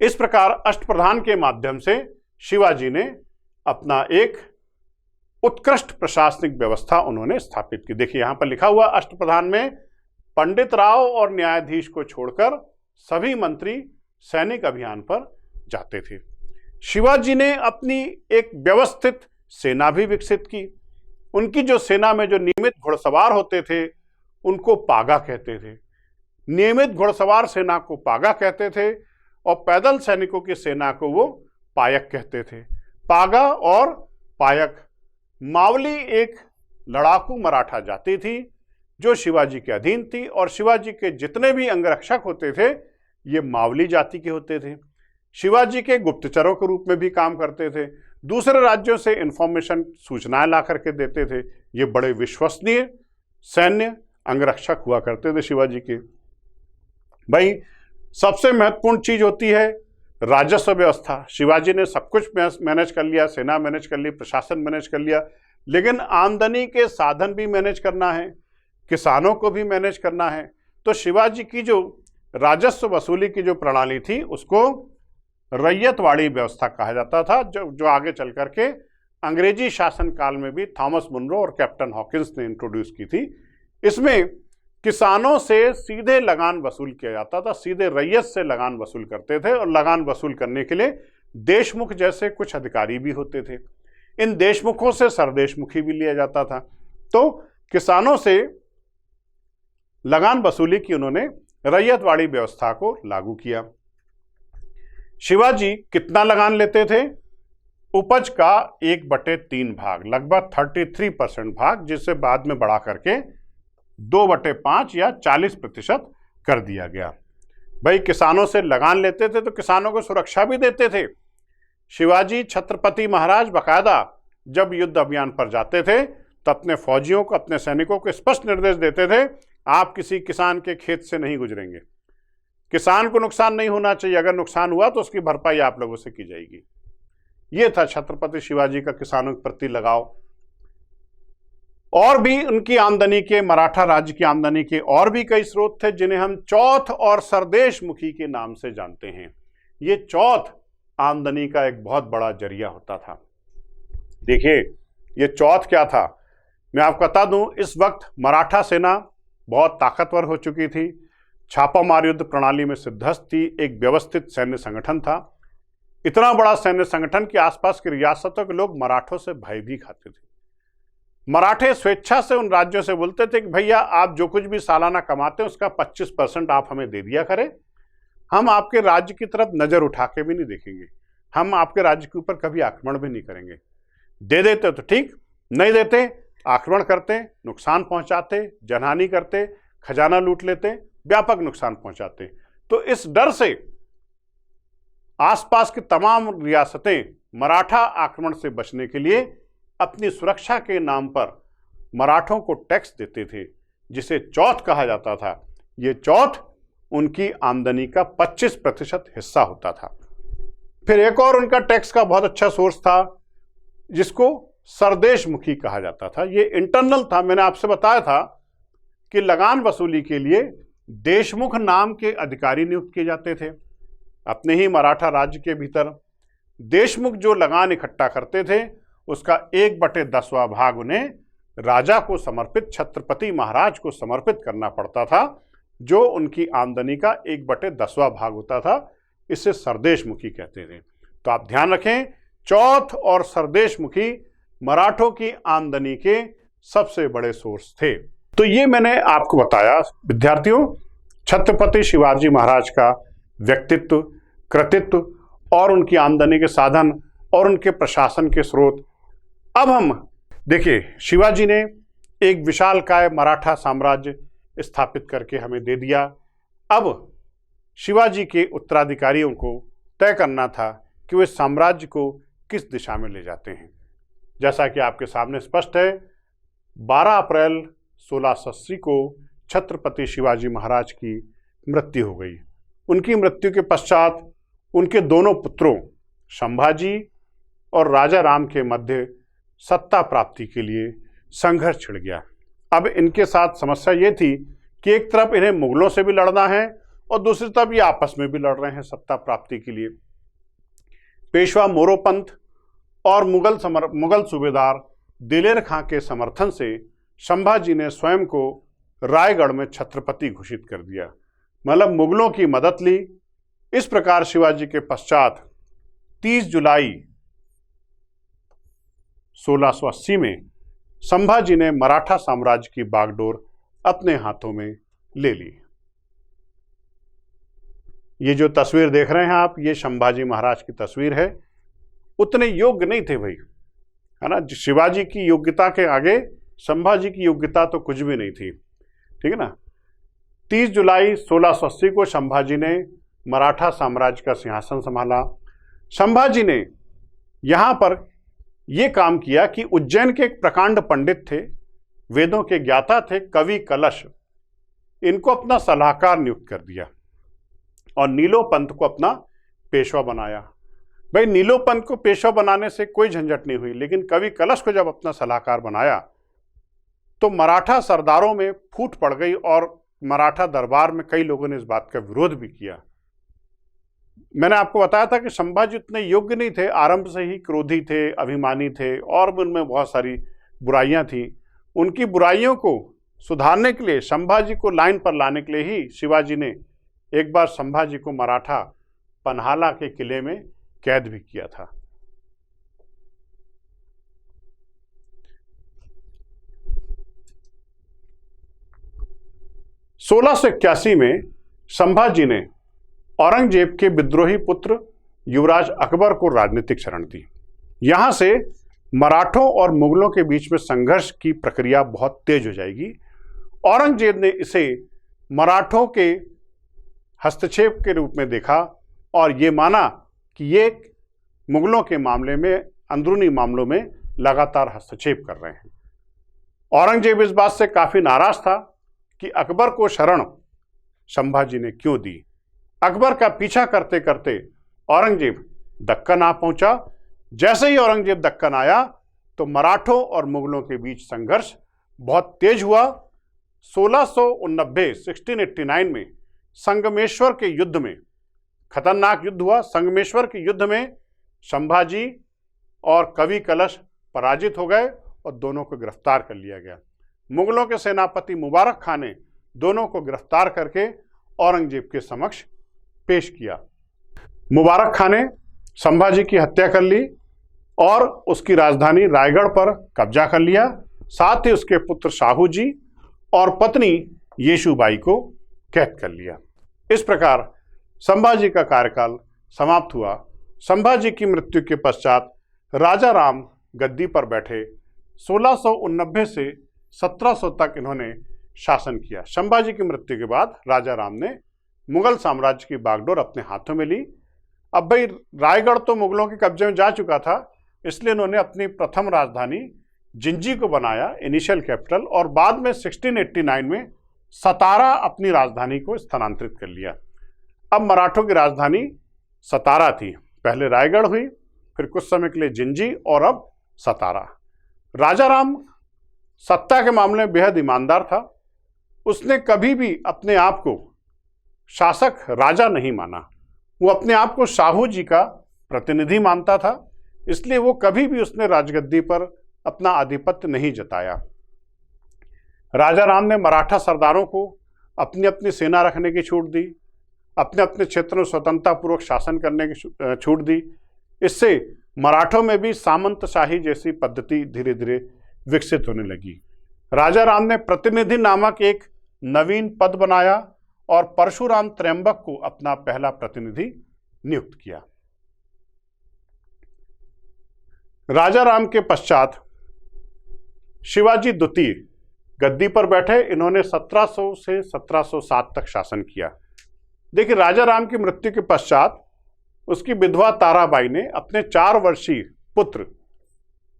इस प्रकार अष्टप्रधान के माध्यम से शिवाजी ने अपना एक उत्कृष्ट प्रशासनिक व्यवस्था उन्होंने स्थापित की। देखिए यहां पर लिखा हुआ अष्टप्रधान में पंडित राव और न्यायाधीश को छोड़कर सभी मंत्री सैनिक अभियान पर जाते थे। शिवाजी ने अपनी एक व्यवस्थित सेना भी विकसित की। उनकी जो सेना में जो नियमित घुड़सवार होते थे उनको पागा कहते थे, नियमित घुड़सवार सेना को पागा कहते थे और पैदल सैनिकों की सेना को वो पायक कहते थे। पागा और पायक मावली एक लड़ाकू मराठा जाति थी जो शिवाजी के अधीन थी और शिवाजी के जितने भी अंगरक्षक होते थे ये मावली जाति के होते थे। शिवाजी के गुप्तचरों के रूप में भी काम करते थे, दूसरे राज्यों से इंफॉर्मेशन सूचनाएं ला करके देते थे। ये बड़े विश्वसनीय सैन्य अंगरक्षक हुआ करते थे शिवाजी के। भाई सबसे महत्वपूर्ण चीज होती है राजस्व व्यवस्था। शिवाजी ने सब कुछ मैनेज कर लिया, सेना मैनेज कर ली, प्रशासन मैनेज कर लिया, लेकिन आमदनी के साधन भी मैनेज करना है, किसानों को भी मैनेज करना है। तो शिवाजी की जो राजस्व वसूली की जो प्रणाली थी उसको रैयतवाड़ी व्यवस्था कहा जाता था, जो आगे चल करके अंग्रेजी शासन काल में भी थॉमस मुनरो और कैप्टन हॉकिंस ने इंट्रोड्यूस की थी। इसमें किसानों से सीधे लगान वसूल किया जाता था, सीधे रैयत से लगान वसूल करते थे और लगान वसूल करने के लिए देशमुख जैसे कुछ अधिकारी भी होते थे। इन देशमुखों से सरदेशमुखी भी लिया जाता था। तो किसानों से लगान वसूली की उन्होंने रैयतवाड़ी व्यवस्था को लागू किया। शिवाजी कितना लगान लेते थे? उपज का 1/3 भाग, लगभग 33% भाग, जिसे बाद में बढ़ा करके 2/5 या 40% कर दिया गया। भाई किसानों से लगान लेते थे तो किसानों को सुरक्षा भी देते थे। शिवाजी छत्रपति महाराज बकायदा जब युद्ध अभियान पर जाते थे तो अपने फौजियों को, अपने सैनिकों को स्पष्ट निर्देश देते थे, आप किसी किसान के खेत से नहीं गुजरेंगे, किसान को नुकसान नहीं होना चाहिए, अगर नुकसान हुआ तो उसकी भरपाई आप लोगों से की जाएगी। यह था छत्रपति शिवाजी का किसानों के प्रति लगाव। और भी उनकी आमदनी के, मराठा राज्य की आमदनी के और भी कई स्रोत थे जिन्हें हम चौथ और सरदेशमुखी के नाम से जानते हैं। ये चौथ आमदनी का एक बहुत बड़ा जरिया होता था। देखिए ये चौथ क्या था, मैं आपको बता दूं, इस वक्त मराठा सेना बहुत ताकतवर हो चुकी थी, छापामार युद्ध प्रणाली में सिद्धस्त थी, एक व्यवस्थित सैन्य संगठन था। इतना बड़ा सैन्य संगठन कि आसपास की रियासतों के लोग मराठों से भय भी खाते थे। मराठे स्वेच्छा से उन राज्यों से बोलते थे कि भैया आप जो कुछ भी सालाना कमाते हैं उसका 25% आप हमें दे दिया करें, हम आपके राज्य की तरफ नजर उठा के भी नहीं देखेंगे, हम आपके राज्य के ऊपर कभी आक्रमण भी नहीं करेंगे। दे देते तो ठीक, नहीं देते आक्रमण करते, नुकसान पहुंचाते, जनहानि करते, खजाना लूट लेते, व्यापक नुकसान पहुंचाते। तो इस डर से आसपास की तमाम रियासतें मराठा आक्रमण से बचने के लिए अपनी सुरक्षा के नाम पर मराठों को टैक्स देते थे, जिसे चौथ कहा जाता था। यह चौथ उनकी आमदनी का 25% हिस्सा होता था। फिर एक और उनका टैक्स का बहुत अच्छा सोर्स था जिसको सरदेशमुखी कहा जाता था। यह इंटरनल था। मैंने आपसे बताया था कि लगान वसूली के लिए देशमुख नाम के अधिकारी नियुक्त किए जाते थे अपने ही मराठा राज्य के भीतर। देशमुख जो लगान इकट्ठा करते थे उसका 1/10वां भाग उन्हें राजा को समर्पित, छत्रपति महाराज को समर्पित करना पड़ता था, जो उनकी आमदनी का 1/10वां भाग होता था। इसे सरदेशमुखी कहते थे। तो आप ध्यान रखें, चौथ और सरदेशमुखी मराठों की आमदनी के सबसे बड़े सोर्स थे। तो ये मैंने आपको बताया विद्यार्थियों, छत्रपति शिवाजी महाराज का व्यक्तित्व, कृतित्व और उनकी आमदनी के साधन और उनके प्रशासन के स्रोत। अब हम देखिए, शिवाजी ने एक विशालकाय मराठा साम्राज्य स्थापित करके हमें दे दिया। अब शिवाजी के उत्तराधिकारियों को तय करना था कि वे साम्राज्य को किस दिशा में ले जाते हैं। जैसा कि आपके सामने स्पष्ट है, 12 अप्रैल 1680 को छत्रपति शिवाजी महाराज की मृत्यु हो गई। उनकी मृत्यु के पश्चात उनके दोनों पुत्रों संभाजी और राजा राम के मध्य सत्ता प्राप्ति के लिए संघर्ष छिड़ गया। अब इनके साथ समस्या ये थी कि एक तरफ इन्हें मुगलों से भी लड़ना है और दूसरी तरफ ये आपस में भी लड़ रहे हैं सत्ता प्राप्ति के लिए। पेशवा मोरोपंत और मुगल सूबेदार दिलेर खां के समर्थन से संभाजी ने स्वयं को रायगढ़ में छत्रपति घोषित कर दिया, मतलब मुगलों की मदद ली। इस प्रकार शिवाजी के पश्चात 30 जुलाई 1680 में संभाजी ने मराठा साम्राज्य की बागडोर अपने हाथों में ले ली। ये जो तस्वीर देख रहे हैं आप, ये संभाजी महाराज की तस्वीर है। उतने योग्य नहीं थे भाई, है ना। शिवाजी की योग्यता के आगे संभाजी की योग्यता तो कुछ भी नहीं थी, ठीक है ना। 30 जुलाई 1680 को संभाजी ने मराठा साम्राज्य का सिंहासन संभाला। संभाजी ने यहां पर यह काम किया कि उज्जैन के एक प्रकांड पंडित थे, वेदों के ज्ञाता थे, कवि कलश, इनको अपना सलाहकार नियुक्त कर दिया और नीलोपंत को अपना पेशवा बनाया। भाई नीलोपंत को पेशवा बनाने से कोई झंझट नहीं हुई, लेकिन कवि कलश को जब अपना सलाहकार बनाया तो मराठा सरदारों में फूट पड़ गई और मराठा दरबार में कई लोगों ने इस बात का विरोध भी किया। मैंने आपको बताया था कि संभाजी उतने योग्य नहीं थे, आरंभ से ही क्रोधी थे, अभिमानी थे और उनमें बहुत सारी बुराइयां थी। उनकी बुराइयों को सुधारने के लिए, संभाजी को लाइन पर लाने के लिए ही शिवाजी ने एक बार संभाजी को मराठा पन्हाला के किले में कैद भी किया था। सोलह सौ 81 में संभाजी ने औरंगजेब के विद्रोही पुत्र युवराज अकबर को राजनीतिक शरण दी। यहां से मराठों और मुगलों के बीच में संघर्ष की प्रक्रिया बहुत तेज हो जाएगी। औरंगजेब ने इसे मराठों के हस्तक्षेप के रूप में देखा और ये माना कि ये मुगलों के मामले में, अंदरूनी मामलों में लगातार हस्तक्षेप कर रहे हैं। औरंगजेब इस बात से काफी नाराज था कि अकबर को शरण संभाजी ने क्यों दी। अकबर का पीछा करते करते औरंगजेब दक्कन आ पहुंचा। जैसे ही औरंगजेब दक्कन आया तो मराठों और मुगलों के बीच संघर्ष बहुत तेज हुआ। 1689 में संगमेश्वर के युद्ध में, खतरनाक युद्ध हुआ। संगमेश्वर के युद्ध में संभाजी और कवि कलश पराजित हो गए और दोनों को गिरफ्तार कर लिया गया। मुगलों के सेनापति मुबारक खान ने दोनों को गिरफ्तार करके औरंगजेब के समक्ष पेश किया। मुबारक खान ने संभाजी की हत्या कर ली और उसकी राजधानी रायगढ़ पर कब्जा कर लिया। साथ ही उसके पुत्र शाहू जी और पत्नी येशुबाई को कैद कर लिया। इस प्रकार संभाजी का कार्यकाल समाप्त हुआ। संभाजी की मृत्यु के पश्चात राजा राम गद्दी पर बैठे। 1689 से 1700 तक इन्होंने शासन किया। संभाजी की मृत्यु के बाद राजा राम ने मुगल साम्राज्य की बागडोर अपने हाथों में ली। अब भाई रायगढ़ तो मुगलों के कब्जे में जा चुका था, इसलिए इन्होंने अपनी प्रथम राजधानी जिंजी को बनाया, इनिशियल कैपिटल, और बाद में 1689 में सतारा अपनी राजधानी को स्थानांतरित कर लिया। अब मराठों की राजधानी सतारा थी, पहले रायगढ़ हुई, फिर कुछ समय के लिए जिंजी और अब सतारा। राजा राम सत्ता के मामले में बेहद ईमानदार था। उसने कभी भी अपने आप को शासक राजा नहीं माना, वो अपने आप को शाहू जी का प्रतिनिधि मानता था। इसलिए वो कभी भी उसने राजगद्दी पर अपना आधिपत्य नहीं जताया। राजा राम ने मराठा सरदारों को अपनी अपनी सेना रखने की छूट दी, अपने अपने क्षेत्र में स्वतंत्रतापूर्वक शासन करने की छूट दी। इससे मराठों में भी सामंतशाही जैसी पद्धति धीरे धीरे विकसित होने लगी। राजा राम ने प्रतिनिधि नामक एक नवीन पद बनाया और परशुराम त्रयंबक को अपना पहला प्रतिनिधि नियुक्त किया। राजा राम के पश्चात शिवाजी द्वितीय गद्दी पर बैठे। इन्होंने 1700 से 1707 तक शासन किया। देखिए, राजा राम की मृत्यु के पश्चात उसकी विधवा ताराबाई ने अपने 4 वर्षीय पुत्र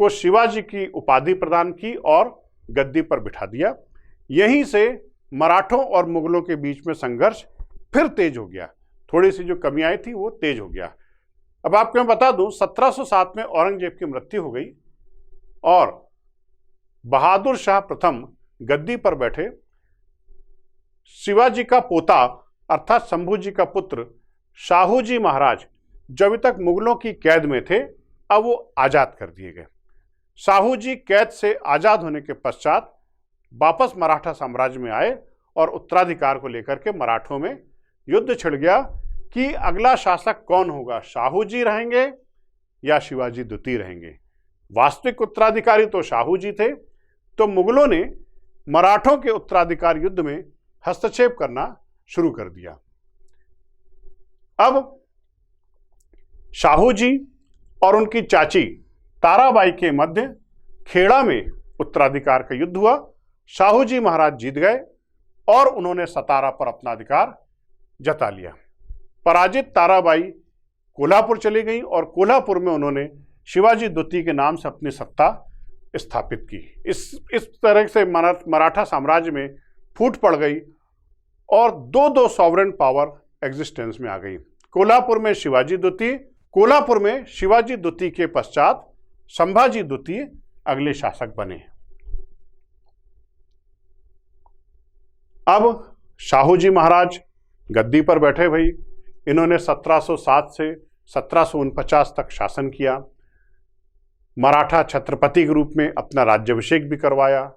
को शिवाजी की उपाधि प्रदान की और गद्दी पर बिठा दिया। यहीं से मराठों और मुगलों के बीच में संघर्ष फिर तेज हो गया। थोड़ी सी जो कमी आई थी वो तेज हो गया। अब आपको मैं बता दूं, 1707 में औरंगजेब की मृत्यु हो गई और बहादुर शाह प्रथम गद्दी पर बैठे। शिवाजी का पोता अर्थात शंभू जी का पुत्र शाहू जी महाराज जो अभी तक मुगलों की कैद में थे, अब वो आजाद कर दिए गए। शाहू जी कैद से आजाद होने के पश्चात वापस मराठा साम्राज्य में आए और उत्तराधिकार को लेकर के मराठों में युद्ध छिड़ गया कि अगला शासक कौन होगा, शाहू जी रहेंगे या शिवाजी द्वितीय रहेंगे। वास्तविक उत्तराधिकारी तो शाहू जी थे, तो मुगलों ने मराठों के उत्तराधिकार युद्ध में हस्तक्षेप करना शुरू कर दिया। अब शाहू जी और उनकी चाची ताराबाई के मध्य खेड़ा में उत्तराधिकार का युद्ध हुआ। शाहू जी महाराज जीत गए और उन्होंने सतारा पर अपना अधिकार जता लिया। पराजित ताराबाई कोल्हापुर चली गई और कोल्हापुर में उन्होंने शिवाजी द्वितीय के नाम से अपनी सत्ता स्थापित की। इस तरह से मराठा साम्राज्य में फूट पड़ गई और दो सॉवरेन पावर एग्जिस्टेंस में आ गई। कोल्हापुर में शिवाजी द्वितीय के पश्चात संभाजी द्वितीय अगले शासक बने। अब शाहू जी महाराज गद्दी पर बैठे भाई। इन्होंने 1707 से 1749 तक शासन किया। मराठा छत्रपति के रूप में अपना राज्याभिषेक भी करवाया।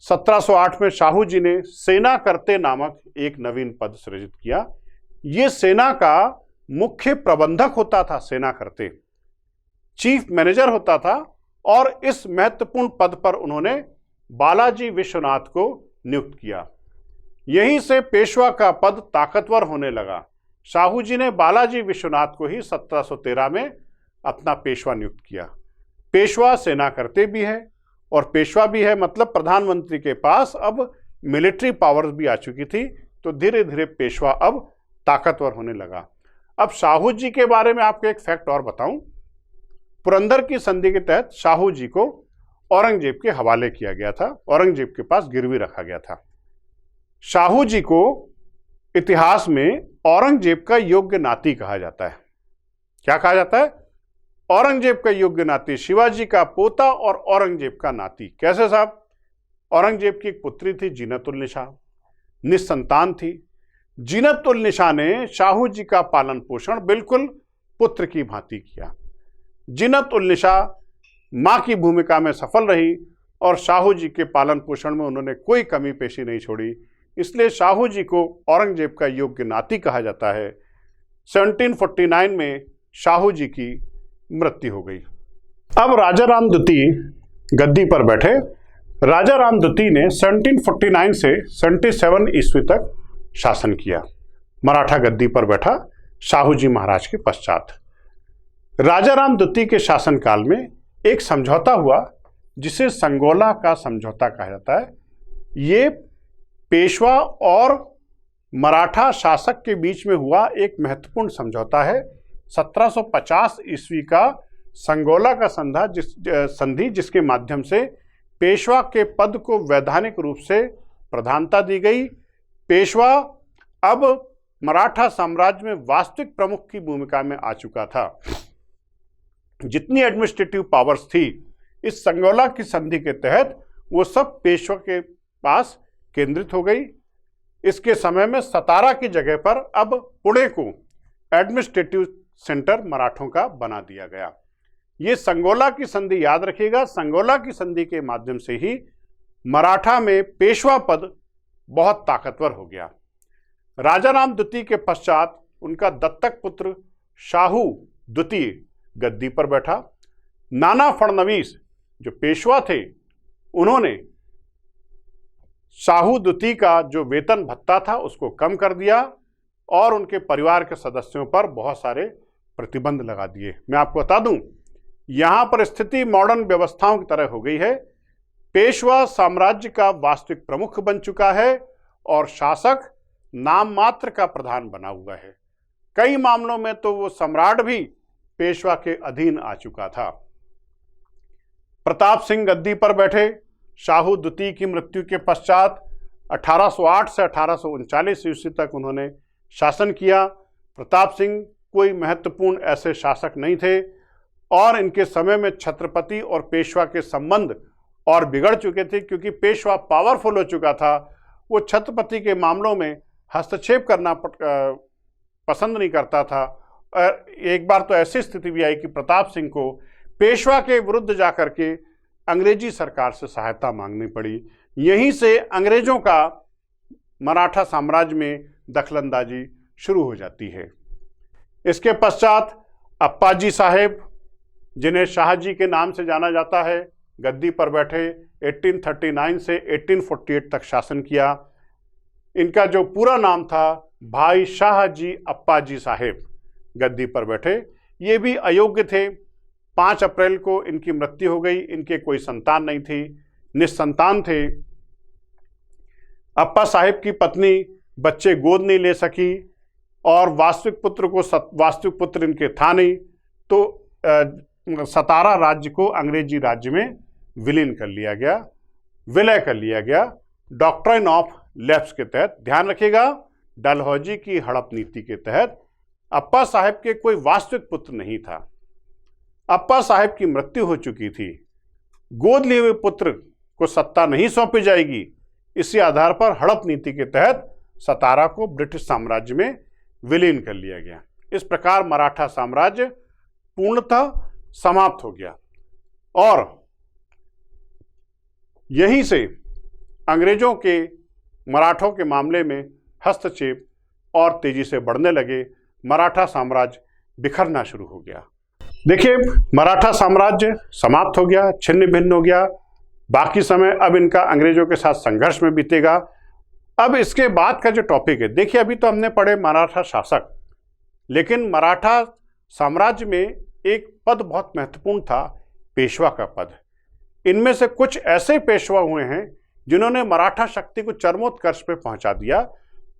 1708 में शाहू जी ने सेना करते नामक एक नवीन पद सृजित किया। ये सेना का मुख्य प्रबंधक होता था, सेना करते चीफ मैनेजर होता था, और इस महत्वपूर्ण पद पर उन्होंने बालाजी विश्वनाथ को नियुक्त किया। यहीं से पेशवा का पद ताकतवर होने लगा। शाहू जी ने बालाजी विश्वनाथ को ही 1713 में अपना पेशवा नियुक्त किया। पेशवा सेना करते भी है और पेशवा भी है, मतलब प्रधानमंत्री के पास अब मिलिट्री पावर्स भी आ चुकी थी, तो धीरे धीरे पेशवा अब ताकतवर होने लगा। अब शाहू जी के बारे में आपको एक फैक्ट और बताऊं। पुरंदर की संधि के तहत शाहू जी को औरंगजेब के हवाले किया गया था, औरंगजेब के पास गिरवी रखा गया था। शाहू जी को इतिहास में औरंगजेब का योग्य नाती कहा जाता है। क्या कहा जाता है? औरंगजेब का योग्य नाती, शिवाजी का पोता और औरंगजेब का नाती। कैसे साहब? औरंगजेब की एक पुत्री थी जीनत-उल निसा, निस्संतान थी। जीनत-उल निसा ने शाहू जी का पालन पोषण बिल्कुल पुत्र की भांति किया। जीनत-उल निसा मां की भूमिका में सफल रही और शाहू जी के पालन पोषण में उन्होंने कोई कमी पेशी नहीं छोड़ी, इसलिए शाहू जी को औरंगजेब का योग्य नाती कहा जाता है। 1749 में शाहू जी की मृत्यु हो गई। अब राजा राम द्वितीय गद्दी पर बैठे। राजा राम द्वितीय ने 1749 से 77 ईस्वी तक शासन किया। मराठा गद्दी पर बैठा शाहू जी महाराज के पश्चात। राजा राम द्वितीय के शासनकाल में एक समझौता हुआ जिसे संगोला का समझौता कहा जाता है। ये पेशवा और मराठा शासक के बीच में हुआ एक महत्वपूर्ण समझौता है। 1750 ईस्वी का संगोला का संधि जिसके माध्यम से पेशवा के पद को वैधानिक रूप से प्रधानता दी गई। पेशवा अब मराठा साम्राज्य में वास्तविक प्रमुख की भूमिका में आ चुका था। जितनी एडमिनिस्ट्रेटिव पावर्स थी इस संगोला की संधि के तहत वो सब पेशवा के पास केंद्रित हो गई। इसके समय में सतारा की जगह पर अब पुणे को एडमिनिस्ट्रेटिव सेंटर मराठों का बना दिया गया। ये संगोला की संधि याद रखिएगा। संगोला की संधि के माध्यम से ही मराठा में पेशवा पद बहुत ताकतवर हो गया। राजा राम द्वितीय के पश्चात उनका दत्तक पुत्र शाहू द्वितीय गद्दी पर बैठा। नाना फडणवीस जो पेशवा थे उन्होंने शाहू द्वितीय का जो वेतन भत्ता था उसको कम कर दिया और उनके परिवार के सदस्यों पर बहुत सारे प्रतिबंध लगा दिए। मैं आपको बता दूं, यहां पर स्थिति मॉडर्न व्यवस्थाओं की तरह हो गई है। पेशवा साम्राज्य का वास्तविक प्रमुख बन चुका है और शासक नाम मात्र का प्रधान बना हुआ है। कई मामलों में तो वो सम्राट भी पेशवा के अधीन आ चुका था। प्रताप सिंह गद्दी पर बैठे। शाहू द्वितीय की मृत्यु के पश्चात 1808 से 1839 ईस्वी तक उन्होंने शासन किया। प्रताप सिंह कोई महत्वपूर्ण ऐसे शासक नहीं थे और इनके समय में छत्रपति और पेशवा के संबंध और बिगड़ चुके थे, क्योंकि पेशवा पावरफुल हो चुका था। वो छत्रपति के मामलों में हस्तक्षेप करना पसंद नहीं करता था। एक बार तो ऐसी स्थिति भी आई कि प्रताप सिंह को पेशवा के विरुद्ध जाकर के अंग्रेजी सरकार से सहायता मांगनी पड़ी। यहीं से अंग्रेजों का मराठा साम्राज्य में दखलंदाजी शुरू हो जाती है। इसके पश्चात अप्पाजी साहेब, जिन्हें शाहजी के नाम से जाना जाता है, गद्दी पर बैठे 1839 से 1848 तक शासन किया। इनका जो पूरा नाम था भाई शाहजी अप्पाजी साहेब, गद्दी पर बैठे। ये भी अयोग्य थे। 5 अप्रैल को इनकी मृत्यु हो गई। इनके कोई संतान नहीं थी, निस्संतान थे। अप्पा साहेब की पत्नी बच्चे गोद नहीं ले सकी और वास्तविक पुत्र इनके था नहीं, तो सतारा राज्य को अंग्रेजी राज्य में विलीन कर लिया गया, विलय कर लिया गया डॉक्ट्रिन ऑफ लैप्स के तहत। ध्यान रखिएगा, डलहौजी की हड़प नीति के तहत अप्पा साहेब के कोई वास्तविक पुत्र नहीं था। अप्पा साहेब की मृत्यु हो चुकी थी। गोद लिए हुए पुत्र को सत्ता नहीं सौंपी जाएगी, इसी आधार पर हड़प नीति के तहत सतारा को ब्रिटिश साम्राज्य में विलीन कर लिया गया। इस प्रकार मराठा साम्राज्य पूर्णतः समाप्त हो गया और यहीं से अंग्रेजों के मराठों के मामले में हस्तक्षेप और तेजी से बढ़ने लगे। मराठा साम्राज्य बिखरना शुरू हो गया। देखिए, मराठा साम्राज्य समाप्त हो गया, छिन्न भिन्न हो गया। बाकी समय अब इनका अंग्रेजों के साथ संघर्ष में बीतेगा। अब इसके बाद का जो टॉपिक है, देखिए अभी तो हमने पढ़े मराठा शासक, लेकिन मराठा साम्राज्य में एक पद बहुत महत्वपूर्ण था, पेशवा का पद। इनमें से कुछ ऐसे पेशवा हुए हैं जिन्होंने मराठा शक्ति को चरमोत्कर्ष पे पहुंचा दिया।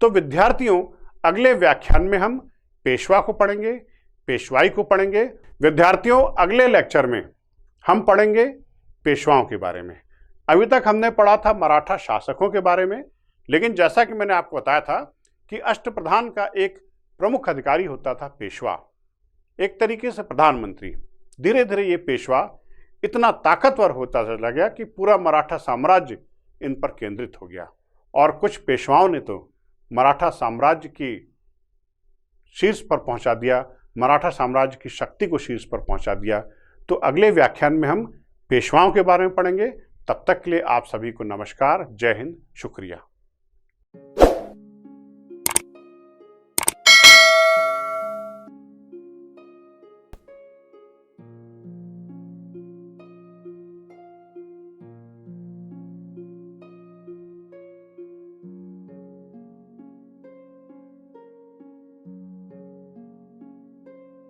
तो विद्यार्थियों, अगले व्याख्यान में हम पेशवा को पढ़ेंगे, पेशवाई को पढ़ेंगे। विद्यार्थियों, अगले लेक्चर में हम पढ़ेंगे पेशवाओं के बारे में। अभी तक हमने पढ़ा था मराठा शासकों के बारे में, लेकिन जैसा कि मैंने आपको बताया था कि अष्टप्रधान का एक प्रमुख अधिकारी होता था पेशवा, एक तरीके से प्रधानमंत्री। धीरे धीरे ये पेशवा इतना ताकतवर होता चला गया कि पूरा मराठा साम्राज्य इन पर केंद्रित हो गया और कुछ पेशवाओं ने तो मराठा साम्राज्य की शीर्ष पर पहुंचा दिया, मराठा साम्राज्य की शक्ति को शीर्ष पर पहुंचा दिया। तो अगले व्याख्यान में हम पेशवाओं के बारे में पढ़ेंगे। तब तक के लिए आप सभी को नमस्कार, जय हिंद, शुक्रिया।